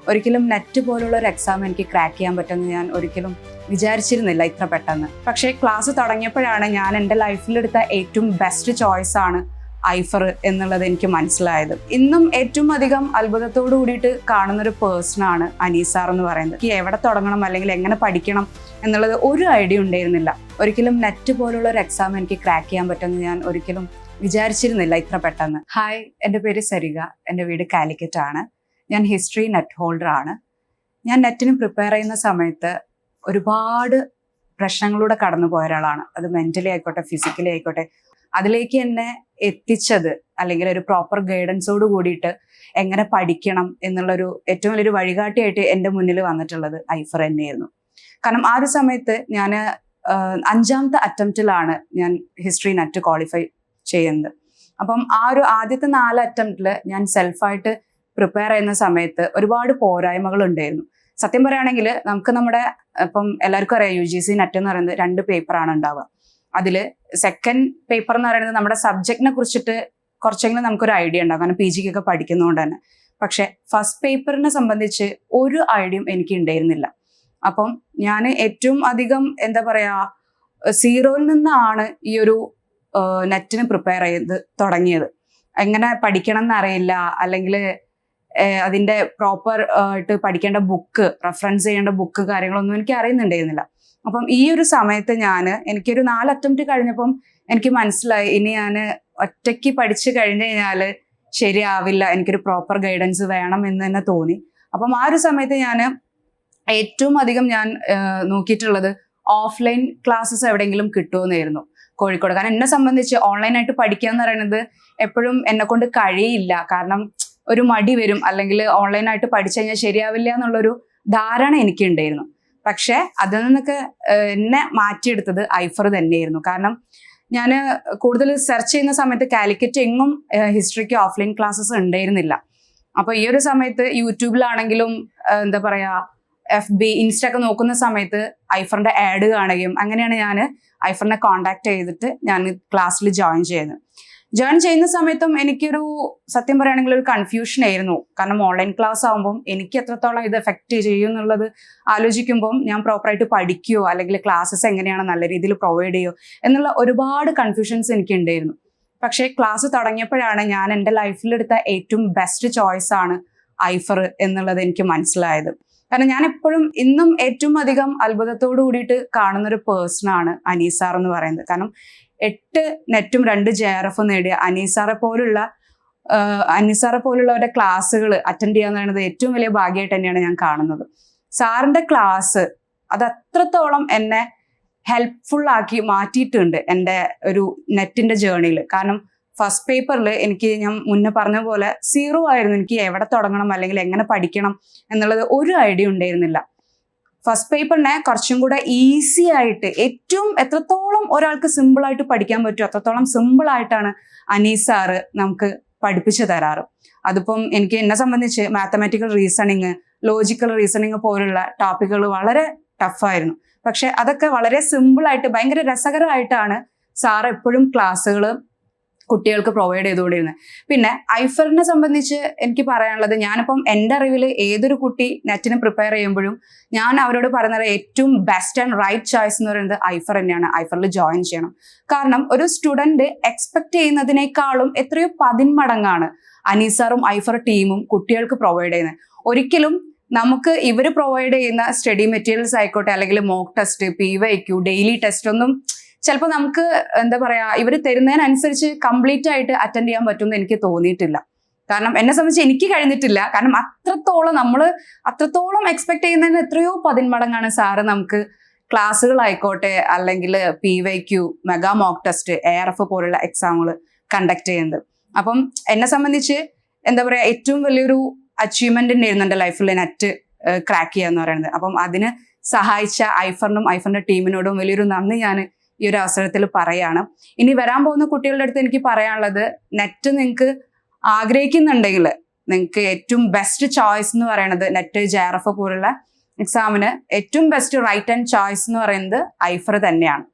ഒരിക്കലും നെറ്റ് പോലുള്ള ഒരു എക്സാം എനിക്ക് ക്രാക്ക് ചെയ്യാൻ പറ്റുമെന്ന് ഞാൻ ഒരിക്കലും വിചാരിച്ചിരുന്നില്ല ഇത്ര പെട്ടെന്ന്. പക്ഷേ ക്ലാസ് തുടങ്ങിയപ്പോഴാണ് ഞാൻ എൻ്റെ ലൈഫിലെടുത്ത ഏറ്റവും ബെസ്റ്റ് ചോയ്സ് ആണ് ഐഫർ എന്നുള്ളത് എനിക്ക് മനസ്സിലായത്. ഇന്നും ഏറ്റവും അധികം അത്ഭുതത്തോടു കൂടിയിട്ട് കാണുന്നൊരു പേഴ്സണാണ് അനീസാർ എന്ന് പറയുന്നത്. എനിക്ക് എവിടെ തുടങ്ങണം അല്ലെങ്കിൽ എങ്ങനെ പഠിക്കണം എന്നുള്ളത് ഒരു ഐഡിയ ഉണ്ടായിരുന്നില്ല. ഒരിക്കലും നെറ്റ് പോലുള്ള ഒരു എക്സാം എനിക്ക് ക്രാക്ക് ചെയ്യാൻ പറ്റുമെന്ന് ഞാൻ ഒരിക്കലും വിചാരിച്ചിരുന്നില്ല ഇത്ര പെട്ടെന്ന്. ഹായ്, എൻ്റെ പേര് സരിക. എൻ്റെ വീട് കാലിക്കറ്റ് ആണ്. ഞാൻ ഹിസ്റ്ററി നെറ്റ് ഹോൾഡർ ആണ്. ഞാൻ നെറ്റിന് പ്രിപ്പയർ ചെയ്യുന്ന സമയത്ത് ഒരുപാട് പ്രശ്നങ്ങളിലൂടെ കടന്നു പോയ ഒരാളാണ്. അത് മെന്റലി ആയിക്കോട്ടെ, ഫിസിക്കലി ആയിക്കോട്ടെ. അതിലേക്ക് എന്നെ എത്തിച്ചത് അല്ലെങ്കിൽ ഒരു പ്രോപ്പർ ഗൈഡൻസോട് കൂടിയിട്ട് എങ്ങനെ പഠിക്കണം എന്നുള്ളൊരു ഏറ്റവും വലിയൊരു വഴികാട്ടിയായിട്ട് എൻ്റെ മുന്നിൽ വന്നിട്ടുള്ളത് ഐഫർ തന്നെയായിരുന്നു. കാരണം ആ ഒരു സമയത്ത് ഞാൻ 5ാമത്തെ അറ്റംപ്റ്റിലാണ് ഞാൻ ഹിസ്റ്ററി നെറ്റ് ക്വാളിഫൈ ചെയ്യുന്നത്. അപ്പം ആ ഒരു ആദ്യത്തെ 4 അറ്റംപ്റ്റിൽ ഞാൻ സെൽഫായിട്ട് പ്രിപ്പയർ ചെയ്യുന്ന സമയത്ത് ഒരുപാട് പോരായ്മകൾ ഉണ്ടായിരുന്നു. സത്യം പറയുകയാണെങ്കിൽ നമുക്ക് നമ്മുടെ ഇപ്പം എല്ലാവർക്കും അറിയാം, UGC നെറ്റ് എന്ന് പറയുന്നത് 2 പേപ്പറാണ് ഉണ്ടാവുക. അതിൽ സെക്കൻഡ് പേപ്പർ എന്ന് പറയുന്നത് നമ്മുടെ സബ്ജക്റ്റിനെ കുറിച്ചിട്ട് കുറച്ചെങ്കിലും നമുക്കൊരു ഐഡിയ ഉണ്ടാകും, കാരണം PG ക്കൊക്കെ പഠിക്കുന്നതുകൊണ്ട് തന്നെ. പക്ഷെ ഫസ്റ്റ് പേപ്പറിനെ സംബന്ധിച്ച് ഒരു ഐഡിയയും എനിക്ക് ഉണ്ടായിരുന്നില്ല. അപ്പം ഞാൻ ഏറ്റവും അധികം എന്താ പറയുക, 0യിൽ നിന്നാണ് ഈ ഒരു നെറ്റിന് പ്രിപ്പയർ ചെയ്ത് തുടങ്ങിയത്. എങ്ങനെ പഠിക്കണം എന്നറിയില്ല, അല്ലെങ്കിൽ അതിൻ്റെ പ്രോപ്പർ ആയിട്ട് പഠിക്കേണ്ട ബുക്ക്, റെഫറൻസ് ചെയ്യേണ്ട ബുക്ക്, കാര്യങ്ങളൊന്നും എനിക്ക് അറിയുന്നുണ്ടായിരുന്നില്ല. അപ്പം ഈ ഒരു സമയത്ത് എനിക്കൊരു 4 അറ്റംപ്റ്റ് കഴിഞ്ഞപ്പം എനിക്ക് മനസ്സിലായി, ഇനി ഞാൻ ഒറ്റയ്ക്ക് പഠിച്ചു കഴിഞ്ഞു കഴിഞ്ഞാൽ ശരിയാവില്ല, എനിക്കൊരു പ്രോപ്പർ ഗൈഡൻസ് വേണം എന്ന് തന്നെ തോന്നി. അപ്പം ആ ഒരു സമയത്ത് ഞാൻ ഏറ്റവും അധികം നോക്കിയിട്ടുള്ളത് ഓഫ്ലൈൻ ക്ലാസ്സസ് എവിടെയെങ്കിലും കിട്ടുമെന്നായിരുന്നു കോഴിക്കോട്. കാരണം എന്നെ സംബന്ധിച്ച് ഓൺലൈനായിട്ട് പഠിക്കുക എന്ന് പറയുന്നത് എപ്പോഴും എന്നെ കൊണ്ട് കഴിയില്ല. കാരണം ഒരു മടി വരും, അല്ലെങ്കിൽ ഓൺലൈനായിട്ട് പഠിച്ചു കഴിഞ്ഞാൽ ശരിയാവില്ല എന്നുള്ളൊരു ധാരണ എനിക്കുണ്ടായിരുന്നു. പക്ഷെ അതിൽ നിന്നൊക്കെ എന്നെ മാറ്റിയെടുത്തത് ഐഫർ തന്നെയായിരുന്നു. കാരണം ഞാൻ കൂടുതൽ സെർച്ച് ചെയ്യുന്ന സമയത്ത് കാലിക്കറ്റ് എങ്ങും ഹിസ്റ്ററിക്ക് ഓഫ്ലൈൻ ക്ലാസ്സസ് ഉണ്ടായിരുന്നില്ല. അപ്പോൾ ഈ ഒരു സമയത്ത് യൂട്യൂബിലാണെങ്കിലും എന്താ പറയുക, FB, ഇൻസ്റ്റ ഒക്കെ നോക്കുന്ന സമയത്ത് ഐഫറിന്റെ ആഡ് കാണുകയും അങ്ങനെയാണ് ഞാൻ ഐഫറിനെ കോണ്ടാക്ട് ചെയ്തിട്ട് ഞാൻ ക്ലാസ്സിൽ ജോയിൻ ചെയ്യുന്ന സമയത്തും എനിക്കൊരു സത്യം പറയുകയാണെങ്കിൽ ഒരു കൺഫ്യൂഷൻ ആയിരുന്നു. കാരണം ഓൺലൈൻ ക്ലാസ് ആകുമ്പം എനിക്ക് എത്രത്തോളം ഇത് എഫക്റ്റ് ചെയ്യും എന്നുള്ളത് ആലോചിക്കുമ്പം ഞാൻ പ്രോപ്പറായിട്ട് പഠിക്കുകയോ അല്ലെങ്കിൽ ക്ലാസ്സസ് എങ്ങനെയാണ് നല്ല രീതിയിൽ പ്രൊവൈഡ് ചെയ്യുമോ എന്നുള്ള ഒരുപാട് കൺഫ്യൂഷൻസ് എനിക്ക് ഉണ്ടായിരുന്നു. പക്ഷേ ക്ലാസ് തുടങ്ങിയപ്പോഴാണ് ഞാൻ എൻ്റെ ലൈഫിലെടുത്ത ഏറ്റവും ബെസ്റ്റ് ചോയ്സ് ആണ് ഐഫർ എന്നുള്ളത് എനിക്ക് മനസ്സിലായത്. കാരണം ഞാൻ എപ്പോഴും ഇന്നും ഏറ്റവും അധികം അത്ഭുതത്തോടു കൂടിയിട്ട് കാണുന്നൊരു പേഴ്സണാണ് അനീസാർ എന്ന് പറയുന്നത്. കാരണം 8 നെറ്റും 2 JRF നേടിയ അനീസാറെ പോലുള്ളവരുടെ ക്ലാസ്സുകൾ അറ്റൻഡ് ചെയ്യാന്ന് പറയുന്നത് ഏറ്റവും വലിയ ഭാഗ്യമായിട്ട് തന്നെയാണ് ഞാൻ കാണുന്നത്. സാറിന്റെ ക്ലാസ് അത് അത്രത്തോളം എന്നെ ഹെൽപ്ഫുൾ ആക്കി മാറ്റിയിട്ടുണ്ട് എൻ്റെ ഒരു നെറ്റിന്റെ ജേർണിയിൽ. കാരണം ഫസ്റ്റ് പേപ്പറിൽ ഞാൻ മുന്നേ പറഞ്ഞ പോലെ 0 ആയിരുന്നു. എനിക്ക് എവിടെ തുടങ്ങണം അല്ലെങ്കിൽ എങ്ങനെ പഠിക്കണം എന്നുള്ളത് ഒരു ഐഡിയ ഉണ്ടായിരുന്നില്ല. ഫസ്റ്റ് പേപ്പറിനെ കുറച്ചും കൂടെ ഈസി ആയിട്ട്, എത്രത്തോളം ഒരാൾക്ക് സിമ്പിളായിട്ട് പഠിക്കാൻ പറ്റുമോ അത്രത്തോളം സിമ്പിളായിട്ടാണ് അനീസാർ നമുക്ക് പഠിപ്പിച്ചു തരാറ്. അതിപ്പം എന്നെ സംബന്ധിച്ച് മാത്തമാറ്റിക്കൽ റീസണിങ്, ലോജിക്കൽ റീസണിങ് പോലുള്ള ടോപ്പിക്കുകൾ വളരെ ടഫായിരുന്നു. പക്ഷെ അതൊക്കെ വളരെ സിമ്പിളായിട്ട് ഭയങ്കര രസകരമായിട്ടാണ് സാർ എപ്പോഴും ക്ലാസ്സുകൾ കുട്ടികൾക്ക് പ്രൊവൈഡ് ചെയ്തുകൊണ്ടിരുന്നത്. പിന്നെ ഐഫറിനെ സംബന്ധിച്ച് എനിക്ക് പറയാനുള്ളത്, ഞാനിപ്പം എൻ്റെ അറിവിൽ ഏതൊരു കുട്ടി നെറ്റിന് പ്രിപ്പയർ ചെയ്യുമ്പോഴും ഞാൻ അവരോട് പറയുന്നത് ഏറ്റവും ബെസ്റ്റ് ആൻഡ് റൈറ്റ് ചോയ്സ് എന്ന് പറയുന്നത് ഐഫർ തന്നെയാണ്. ഐഫറിൽ ജോയിൻ ചെയ്യണം. കാരണം ഒരു സ്റ്റുഡൻറ് എക്സ്പെക്ട് ചെയ്യുന്നതിനേക്കാളും എത്രയോ 10 മടങ്ങാണ് അനീസാറും ഐഫർ ടീമും കുട്ടികൾക്ക് പ്രൊവൈഡ് ചെയ്യുന്നത്. ഒരിക്കലും നമുക്ക് ഇവർ പ്രൊവൈഡ് ചെയ്യുന്ന സ്റ്റഡി മെറ്റീരിയൽസ് ആയിക്കോട്ടെ, അല്ലെങ്കിൽ mock test, PYQ, daily test ഒന്നും ചിലപ്പോൾ നമുക്ക് എന്താ പറയാ, ഇവർ തരുന്നതിനനുസരിച്ച് കംപ്ലീറ്റ് ആയിട്ട് അറ്റൻഡ് ചെയ്യാൻ പറ്റുമെന്ന് എനിക്ക് തോന്നിയിട്ടില്ല. കാരണം എന്നെ സംബന്ധിച്ച് എനിക്ക് കഴിഞ്ഞിട്ടില്ല. കാരണം അത്രത്തോളം എക്സ്പെക്ട് ചെയ്യുന്നതിന് എത്രയോ 10 മടങ്ങാണ് സാറ് നമുക്ക് ക്ലാസ്സുകളായിക്കോട്ടെ, അല്ലെങ്കിൽ PYQ, mega mock test, ARF പോലുള്ള എക്സാമുകൾ കണ്ടക്ട് ചെയ്യുന്നത്. അപ്പം എന്നെ സംബന്ധിച്ച് എന്താ പറയാ, ഏറ്റവും വലിയൊരു അച്ചീവ്മെന്റ് തന്നെയായിരുന്നു എൻ്റെ ലൈഫിൽ നെറ്റ് ക്രാക്ക് ചെയ്യുക എന്ന് പറയുന്നത്. അപ്പം അതിന് സഹായിച്ച ഐഫറിനും ഐഫറിന്റെ ടീമിനോടും വലിയൊരു നന്ദി ഞാൻ ഈ ഒരു അവസരത്തിൽ പറയാണ്. ഇനി വരാൻ പോകുന്ന കുട്ടികളുടെ അടുത്ത് എനിക്ക് പറയാനുള്ളത്, നെറ്റ് നിങ്ങൾക്ക് ആഗ്രഹിക്കുന്നുണ്ടെങ്കിൽ നിങ്ങൾക്ക് ഏറ്റവും ബെസ്റ്റ് ചോയ്സ് എന്ന് പറയുന്നത് നെറ്റ്, JRF പോലുള്ള എക്സാമിന് ഏറ്റവും ബെസ്റ്റ് റൈറ്റ് ആൻഡ് ചോയ്സ് എന്ന് പറയുന്നത് ഐഫർ തന്നെയാണ്.